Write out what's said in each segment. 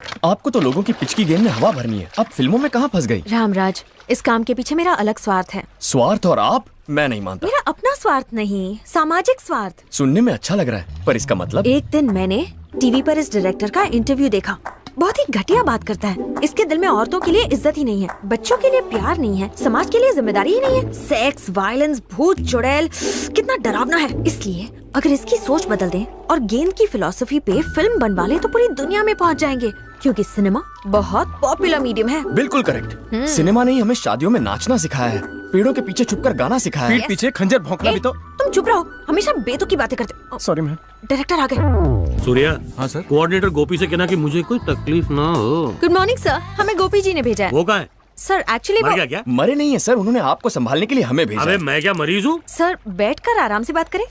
आपको तो लोगों की पिच की गेम में हवा भरनी है, अब फिल्मों में कहाँ फंस गई? रामराज, इस काम के पीछे मेरा अलग स्वार्थ है। स्वार्थ? और आप? मैं नहीं मानता। मेरा अपना स्वार्थ नहीं, सामाजिक स्वार्थ। सुनने में अच्छा लग रहा है, पर इसका मतलब? एक दिन मैंने टीवी पर इस डायरेक्टर का इंटरव्यू देखा। बहुत ही घटिया बात करता है। इसके दिल में औरतों के लिए इज्जत ही नहीं है, बच्चों के लिए प्यार नहीं है, समाज के लिए जिम्मेदारी ही नहीं है। सेक्स, वायलेंस, भूत चुड़ैल, कितना डरावना है। इसलिए अगर इसकी सोच बदल दें और गेंद की फिलॉसफी पे फिल्म बनवा लें तो पूरी दुनिया में पहुंच जाएंगे, क्योंकि सिनेमा बहुत पॉपुलर मीडियम है। बिल्कुल करेक्ट। सिनेमा ने हमें शादियों में नाचना सिखाया है, पेड़ों के पीछे छुपकर गाना सिखाया है। पीठ पीछे खंजर भौंकना भी तो। तुम चुप रहो, हमेशा बेतुकी बातें करते। Sorry ma'am. डायरेक्टर आ गए। सूर्या। हाँ सर। कोऑर्डिनेटर गोपी से कहना कि मुझे कोई तकलीफ ना हो। गुड मॉर्निंग सर, हमें गोपी जी ने भेजा है। वो कहाँ है? सर एक्चुअली मर गया क्या? मरे नहीं है सर, उन्होंने आपको संभालने के लिए हमें भेजा अबे है। मैं क्या मरीज हूँ? सर बैठकर आराम से बात करें।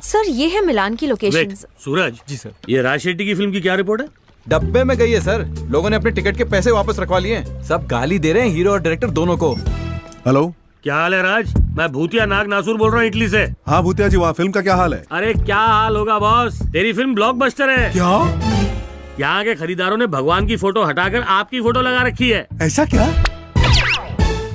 सर ये है मिलान की लोकेशन। सूरज जी सर। ये राज शेट्टी की फिल्म की क्या रिपोर्ट है? डब्बे में गई है सर, लोगों ने अपने टिकट के पैसे वापस रखवा लिए हैं। सब गाली दे रहे हैं हीरो और डायरेक्टर दोनों को। हेलो। क्या हाल है राज? मैं भूतिया नाग नासूर बोल रहा हूँ इटली से। हाँ भूतिया जी, वहाँ फिल्म का क्या हाल है? अरे क्या हाल होगा बॉस, तेरी फिल्म ब्लॉकबस्टर है। क्या? यहाँ के खरीदारों ने भगवान की फोटो हटाकर आपकी फोटो लगा रखी है। ऐसा क्या?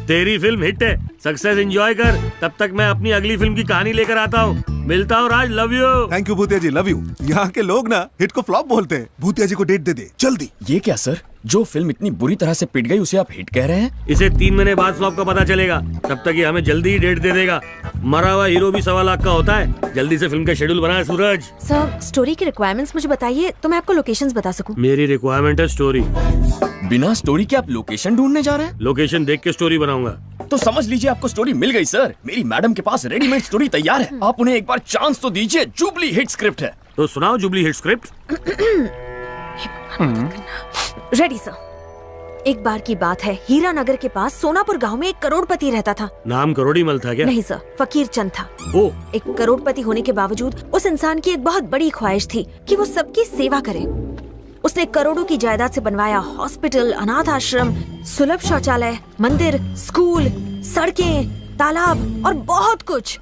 तेरी फिल्म हिट है, सक्सेस एंजॉय कर, तब तक मैं अपनी अगली फिल्म की कहानी लेकर आता हूँ। मिलता हूँ राज, लव यू। थैंक यू भूतिया जी, लव यू। यहाँ के लोग ना हिट को फ्लॉप बोलते हैं। भूतिया जी को डेट दे दे जल्दी। ये क्या सर, जो फिल्म इतनी बुरी तरह से पिट गई उसे आप हिट कह रहे हैं? इसे 3 महीने बाद फ्लॉप का पता चलेगा, तब तक ये हमें जल्दी ही डेट दे देगा। मरा हुआ हीरो भी 1.25 लाख का होता है। जल्दी से फिल्म का शेड्यूल बनाए सूरज। सर स्टोरी की रिक्वायरमेंट्स मुझे बताइए तो मैं आपको लोकेशंस बता सकूं। मेरी रिक्वायरमेंट है स्टोरी। बिना स्टोरी के आप लोकेशन ढूंढने जा रहे हैं? लोकेशन देख के स्टोरी बनाऊंगा। तो समझ लीजिए आपको स्टोरी मिल गई सर। मेरी मैडम के पास रेडीमेड स्टोरी तैयार है, आप उन्हें एक बार चांस तो दीजिए। जुबली हिट स्क्रिप्ट है। तो सुनाओ jubilee hit script. Ready sir. एक बार की बात है, हीरा नगर के पास सोनापुर गांव में एक करोड़पति रहता था। नाम करोड़ीमल था क्या? नहीं सर, फकीर चंद था। ओ, एक करोड़पति होने के बावजूद उस इंसान की एक बहुत बड़ी ख्वाहिश थी कि वो सबकी सेवा करे। उसने करोड़ों की जायदाद से बनवाया हॉस्पिटल, अनाथ आश्रम, सुलभ शौचालय, मंदिर, स्कूल, सड़कें, तालाब और बहुत कुछ।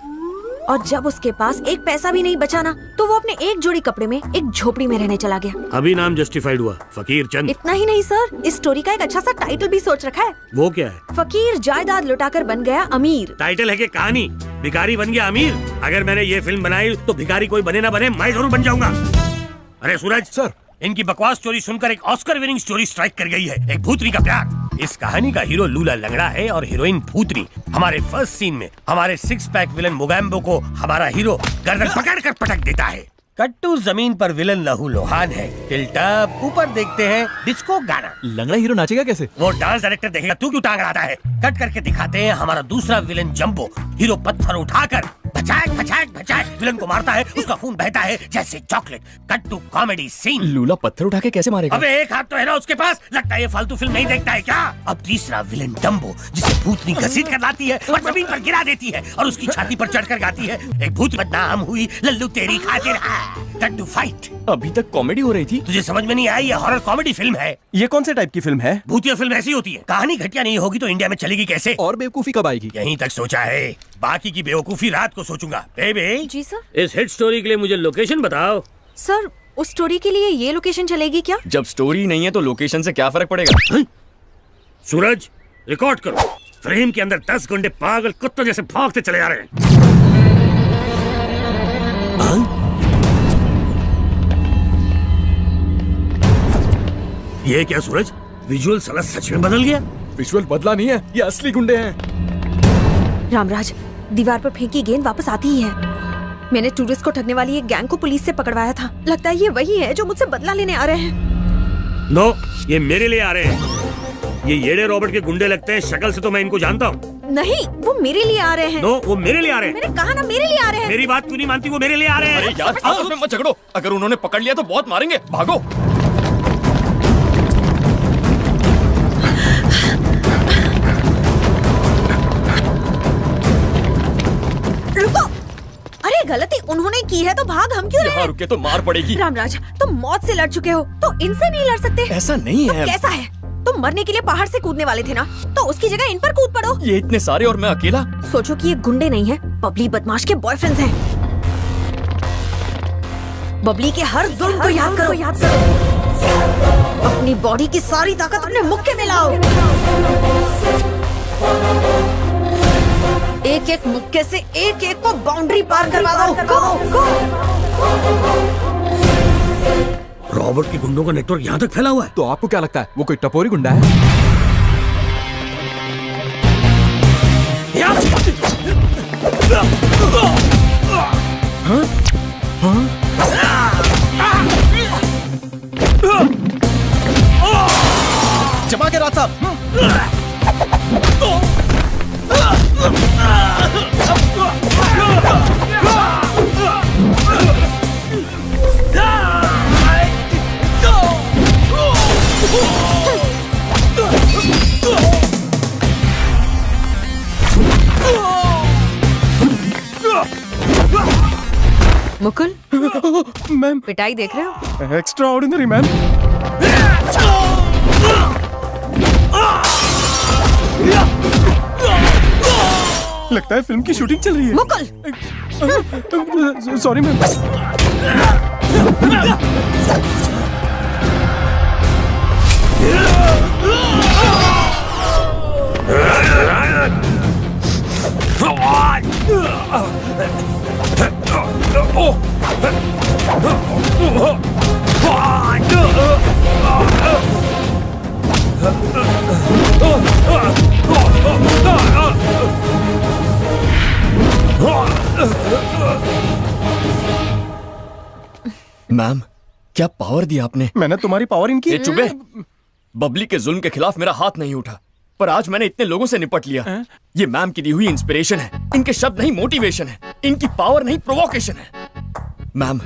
और जब उसके पास एक पैसा भी नहीं बचा ना, तो वो अपने एक जोड़ी कपड़े में एक झोपड़ी में रहने चला गया। अभी नाम जस्टिफाइड हुआ, फकीर चंद। इतना ही नहीं सर, इस स्टोरी का एक अच्छा सा टाइटल भी सोच रखा है। वो क्या है? फकीर जायदाद लुटाकर बन गया अमीर। टाइटल है कि कहानी? भिखारी बन गया अमीर? अगर मैंने ये फिल्म बनाई तो भिखारी कोई बने ना बने, मैं जरूर बन जाऊंगा। अरे सूरज सर, इनकी बकवास स्टोरी सुनकर एक ऑस्कर विनिंग स्टोरी स्ट्राइक कर गई है, एक भूतनी का प्यार। इस कहानी का हीरो लूला लंगड़ा है और हीरोइन भूतनी। हमारे फर्स्ट सीन में हमारे 6 पैक विलन मोगैम्बो को हमारा हीरो गर्दन पकड़कर पटक देता है। कट्टू जमीन पर विलन लहू लोहान है। टिल्टअप ऊपर देखते हैं डिस्को गाना। लंगड़ा हीरो नाचेगा कैसे? वो डांस डायरेक्टर देखेगा, तू क्यों टांग रहा है। कट करके दिखाते हैं हमारा दूसरा विलन जंबो। हीरो पत्थर उठाकर भचाक भचाक भचाक विलन को मारता है, उसका खून बहता है जैसे chocolate. Cut to comedy scene. लूला पत्थर उठा के कैसे मारेगा? अबे एक हाथ तो है ना उसके पास, लगता है ये फालतू फिल्म नहीं देखता है क्या। अब तीसरा विलन डम्बो, जिसे भूतनी घसीट कर लाती है और जमीन पर गिरा देती है और उसकी छाती पर चढ़कर गाती है, एक भूत बदनाम हुई लल्लू तेरी खातिर। Cut to fight. अभी तक कॉमेडी हो रही थी। तुझे समझ में नहीं आई, ये हॉरर कॉमेडी फिल्म है। ये कौन से टाइप की फिल्म है? भूतिया फिल्म ऐसी होती है, कहानी घटिया नहीं होगी तो इंडिया में चलेगी कैसे। और बेवकूफी कब आएगी? यहीं तक सोचा है, बाकी की बेवकूफी रात को सोचूंगा। बेबी जी सर। इस हिट स्टोरी के लिए मुझे लोकेशन बताओ। सर उस स्टोरी के लिए ये लोकेशन चलेगी क्या? जब स्टोरी नहीं है तो लोकेशन से क्या फर्क पड़ेगा? सूरज रिकॉर्ड करो। फ्रेम के अंदर 10 गुंडे पागल कुत्तों जैसे भागते चले जा रहे हैं। ये क्या सूरज, विजुअल साला सच में बदल गया। विजुअल बदला नहीं है, ये असली गुंडे हैं। रामराज, दीवार पर फेंकी गेंद वापस आती ही है। मैंने टूरिस्ट को ठगने वाली एक गैंग को पुलिस से पकड़वाया था। लगता है ये वही है जो मुझसे बदला लेने आ रहे हैं। नो, ये मेरे लिए आ रहे हैं। ये येड़े रॉबर्ट के गुंडे लगते हैं, शक्ल से तो मैं इनको जानता हूँ। नहीं, वो मेरे लिए आ रहे हैं। नो, वो मेरे लिए आ रहे हैं। मैंने कहा ना मेरे लिए आ रहे हैं। मेरी बात क्यों नहीं मानती? वो मेरे लिए आ रहे हैं। अरे यार आपस में मत झगड़ो, अगर उन्होंने पकड़ लिया तो बहुत मारेंगे, भागो। रुको, अरे गलती उन्होंने की है तो भाग हम क्यों रहे यहाँ हैं? रुके तो मार पड़ेगी। रामराज, तुम मौत से लड़ चुके हो तो इनसे नहीं लड़ सकते? ऐसा नहीं है। कैसा है? तुम मरने के लिए पहाड़ से कूदने वाले थे ना, तो उसकी जगह इन पर कूद पड़ो। ये इतने सारे और मैं अकेला। सोचो कि ये गुंडे नहीं है, बबली बदमाश के बॉयफ्रेंड्स हैं। बबली के हर जुल्म को याद करो। अपनी बॉडी की सारी ताकत अपने मुक्के में लाओ। एक एक मुक्के से एक एक को बाउंड्री पार करवा दो। गो। रॉबर्ट की गुंडों का नेटवर्क यहाँ तक फैला हुआ है। तो आपको क्या लगता है वो कोई टपोरी गुंडा है? चबा के राज साहब। मुकुल, मैम, पिटाई देख रहे हो? Extra ordinary ma'am. लगता है फिल्म की शूटिंग चल रही है। Mukul, sorry ma'am. मैम, क्या पावर दिया आपने? मैंने तुम्हारी पावर इनकी। ये चुबे, बबली के जुल्म के खिलाफ मेरा हाथ नहीं उठा, पर आज मैंने इतने लोगों से निपट लिया। ये मैम की दी हुई इंस्पिरेशन है, इनके शब्द नहीं मोटिवेशन है, इनकी पावर नहीं प्रोवोकेशन है। मैम,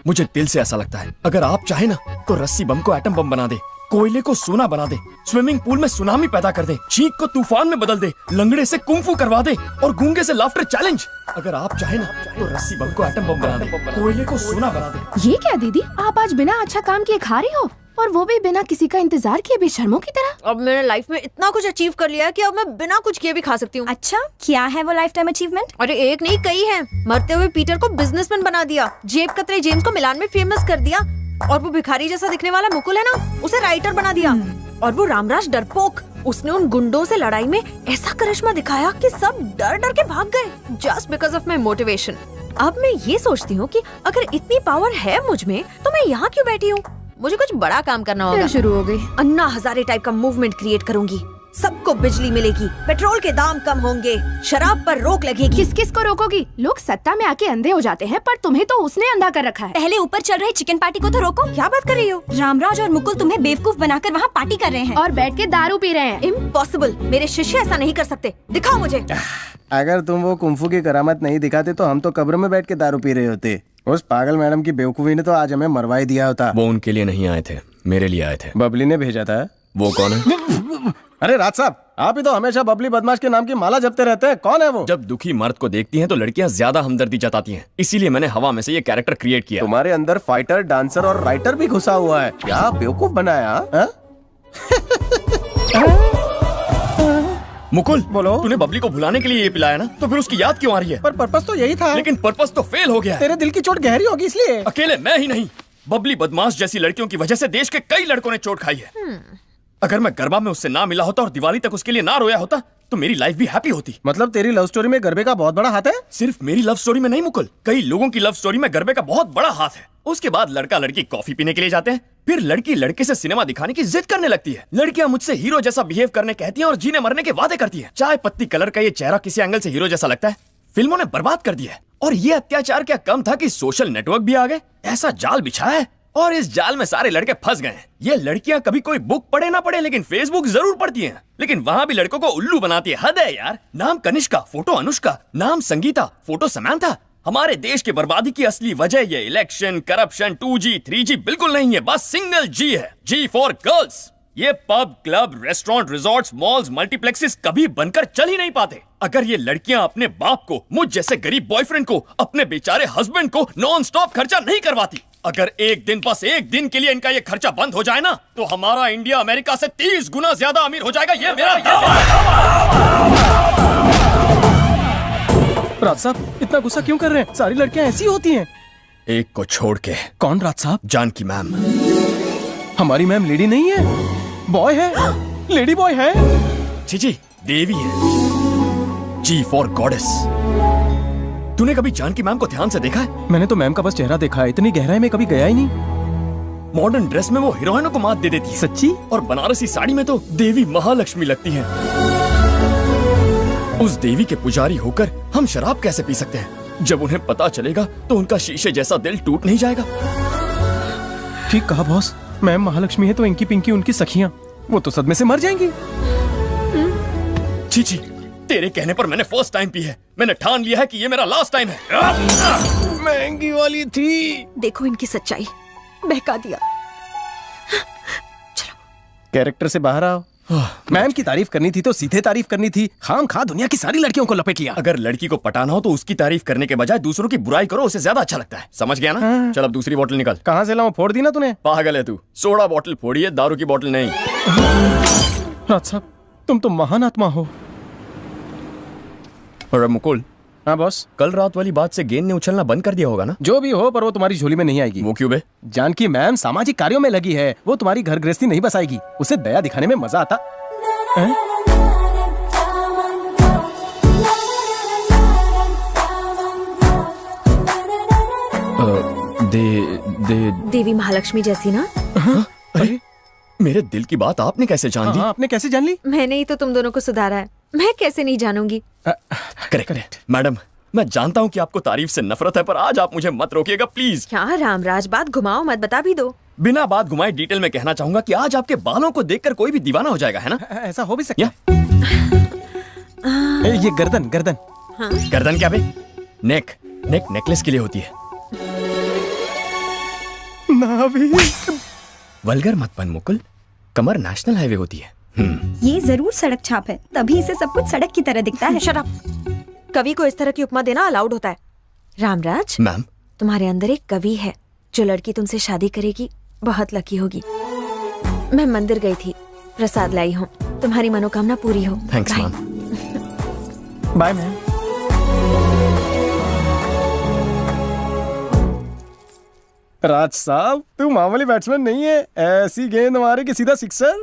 मुझे दिल से ऐसा लगता है, अगर आप चाहे ना तो रस्सी बम को एटम बम बना दे, कोयले को सोना बना दे, स्विमिंग पूल में सुनामी पैदा कर दे, चीख को तूफान में बदल दे, लंगड़े से कुंफू करवा दे और गूंगे से लाफ्टर चैलेंज। अगर आप चाहे ना तो रस्सी बम को एटम बम बना दे, कोयले को सोना बना दे। ये क्या दीदी, आप आज बिना अच्छा काम किए खा रही हो, और वो भी बिना किसी का इंतजार किए बेशर्मों की तरह। अब मैंने लाइफ में इतना कुछ अचीव कर लिया है कि अब मैं बिना कुछ किए भी खा सकती हूँ। अच्छा, क्या है वो लाइफ टाइम अचीवमेंट? अरे एक नहीं कई हैं। मरते हुए पीटर को बिजनेसमैन बना दिया, जेब कतरे जेम्स को मिलान में फेमस कर दिया, और वो भिखारी जैसा दिखने वाला मुकुल है ना, उसे राइटर बना दिया। और वो रामराज डरपोक, उसने उन गुंडों से लड़ाई में ऐसा करिश्मा दिखाया कि सब डर डर के भाग गए, just because of my motivation. अब मैं ये सोचती हूँ कि अगर इतनी पावर है मुझ में तो मैं यहाँ क्यों बैठी हूँ? मुझे कुछ बड़ा काम करना होगा। फिर शुरू हो गई। अन्ना हजारे टाइप का मूवमेंट क्रिएट करूंगी, सबको बिजली मिलेगी, पेट्रोल के दाम कम होंगे, शराब पर रोक लगेगी। किस किस को रोकोगी? लोग सत्ता में आके अंधे हो जाते हैं, पर तुम्हें तो उसने अंधा कर रखा है। पहले ऊपर चल रहे चिकन पार्टी को तो रोको। क्या बात कर रही हो? रामराज और मुकुल तुम्हें बेवकूफ बनाकर वहाँ पार्टी कर रहे हैं। और बैठ के दारू पी रहे हैं। इम्पॉसिबल, मेरे शिष्य ऐसा नहीं कर सकते, दिखाओ मुझे। अगर तुम वो कुंफू की करामत नहीं दिखाते तो हम तो कब्र में बैठ के दारू पी रहे होते। उस पागल मैडम की बेवकूफी ने तो आज हमें मरवा ही दिया होता। वो उनके लिए नहीं आए थे, मेरे लिए आए थे। बबली ने भेजा था। वो कौन है? अरे राज साहब, आप ही तो हमेशा बबली बदमाश के नाम की माला जपते रहते हैं। कौन है वो? जब दुखी मर्द को देखती हैं तो लड़कियां ज्यादा हमदर्दी जताती हैं, इसीलिए मैंने हवा में से ये कैरेक्टर क्रिएट किया। तुम्हारे अंदर फाइटर, डांसर और राइटर भी घुसा हुआ है। क्या बेवकूफ बनाया हा? मुकुल, बोलो। तूने बबली को भुलाने के लिए ये पिलाया ना, तो फिर उसकी याद क्यों आ रही है? पर पर्पस तो यही था। लेकिन पर्पस तो फेल हो गया है। तेरे दिल की चोट गहरी होगी इसलिए। अकेले मैं ही नहीं, बबली बदमाश जैसी लड़कियों की वजह से देश के कई लड़कों ने चोट खाई है। अगर मैं गरबा में उससे ना मिला होता और दिवाली तक उसके लिए ना रोया होता तो मेरी लाइफ भी हैप्पी होती। मतलब तेरी लव स्टोरी में गरबे का बहुत बड़ा हाथ है? सिर्फ मेरी लव स्टोरी में नहीं मुकुल, कई लोगों की लव स्टोरी में गरबे का बहुत बड़ा हाथ है। उसके बाद लड़का लड़की कॉफी पीने के लिए जाते हैं, फिर लड़की लड़के से सिनेमा दिखाने की जिद करने लगती है। लड़कियां मुझसे हीरो जैसा बिहेव करने कहती हैं और जीने मरने के वादे करती हैं। चाय पत्ती कलर का ये चेहरा किसी एंगल से हीरो जैसा लगता है, फिल्मों ने बर्बाद कर दिया है। और ये अत्याचार क्या कम था कि सोशल नेटवर्क भी आ गए, ऐसा जाल बिछाया है और इस जाल में सारे लड़के फंस गए हैं। ये लड़कियां कभी कोई बुक पढ़े ना पढ़े लेकिन फेसबुक जरूर पढ़ती हैं, लेकिन वहां भी लड़कों को उल्लू बनाती है। हद है यार। नाम कनिष्का, फोटो अनुष्का, नाम संगीता, फोटो समंथा। हमारे देश की बर्बादी की असली वजह ये इलेक्शन, करप्शन, 2G, 3G बिल्कुल नहीं है, बस सिंगल G है। G for girls. ये pub, club, restaurant, resorts, malls, multiplexes कभी बनकर चल ही नहीं पाते अगर ये लड़कियां अपने बाप को, मुझ जैसे गरीब बॉयफ्रेंड को, अपने बेचारे हस्बैंड को नॉन स्टॉप खर्चा नहीं करवाती। अगर एक दिन, बस एक दिन के लिए इनका ये खर्चा बंद हो जाए ना, तो हमारा इंडिया अमेरिका से 30 गुना ज्यादा अमीर हो जाएगा। ये मेरा दावा है। राज साहब, इतना गुस्सा क्यों कर रहे हैं? सारी लड़कियां ऐसी होती हैं। एक को छोड़ के। कौन राज साहब? जानकी मैम। हमारी मैम लेडी नहीं है, बॉय है, लेडी बॉय है। जी देवी है, जी फॉर गॉडेस। तूने कभी जानकी मैम को ध्यान से देखा है? मैंने तो मैम का बस चेहरा देखा है, इतनी गहराई में कभी गया ही नहीं। मॉडर्न ड्रेस में वो हीरोइनों को मात दे देती है। सच्ची? और बनारसी साड़ी में तो देवी महालक्ष्मी लगती है। उस देवी के पुजारी होकर हम शराब कैसे पी सकते हैं? जब उन्हें पता चलेगा तो उनका शीशे जैसा दिल टूट नहीं जाएगा? ठीक कहा बॉस, मैम महालक्ष्मी है तो इंकी पिंकी उनकी सखियां, वो तो सदमे से मर जाएंगी। छी, तेरे कहने पर मैंने फर्स्ट टाइम पी है। मैंने ठान लिया है कि ये मेरा लास्ट टाइम है। महंगी वाली थी। देखो इनकी सच्चाई, बहका दिया। कैरेक्टर से बाहर आओ। मैम की तारीफ करनी थी तो सीधे तारीफ करनी थी, खाम खा दुनिया की सारी लड़कियों को लपेट लिया। अगर लड़की को पटाना हो तो उसकी तारीफ करने के बजाय दूसरों की बुराई करो, उसे ज्यादा अच्छा लगता है। समझ गया ना? चल अब दूसरी बोतल निकाल। कहाँ से लाऊं? फोड़ दी ना तूने? पागल है तू, सोडा बोतल फोड़ी है, दारू की बोतल नहीं। राज साहब, तुम तो महान आत्मा हो। और मुकुल, हाँ बॉस। कल रात वाली बात से गेंद ने उछलना बंद कर दिया होगा ना? जो भी हो, पर वो तुम्हारी झोली में नहीं आएगी। वो क्यों बे? जानकी मैम सामाजिक कार्यों में लगी है, वो तुम्हारी घर गृहस्थी नहीं बसाएगी। उसे दया दिखाने में मजा आता है? देवी महालक्ष्मी जैसी ना? अरे मेरे दिल की बात आपने कैसे जान ली? हाँ, आपने कैसे जान ली? मैंने ही तो तुम दोनों को सुधारा है, मैं कैसे नहीं जानूंगी? करेक्ट मैडम, मैं जानता हूँ कि आपको तारीफ से नफरत है, पर आज आप मुझे मत रोकिएगा प्लीज। क्या रामराज, बात घुमाओ मत, बता भी दो। बिना बात घुमाए डिटेल में कहना चाहूंगा कि आज आपके बालों को देखकर कोई भी दीवाना हो जाएगा, है ना? ऐसा हो भी सकता या? है। ये गर्दन गर्दन। गर्दन क्या बे? नेक नेकलेस के लिए होती है। नाभि। वल्गर मत बन मुकुल, कमर नेशनल हाईवे होती है। ये जरूर सड़क छाप है, तभी इसे सब कुछ सड़क की तरह दिखता है। Shut up. कवि को इस तरह की उपमा देना अलाउड होता है। रामराज, मैम, तुम्हारे अंदर एक कवि है। जो लड़की तुमसे शादी करेगी बहुत लकी होगी। मैं मंदिर गई थी, प्रसाद लाई हूँ। तुम्हारी मनोकामना पूरी हो। Thanks Bye. Ma'am. Bye ma'am. Raj साहब, तू मामूली बैट्समैन नहीं है, ऐसी गेंद मारे कि सीधा सिक्सर।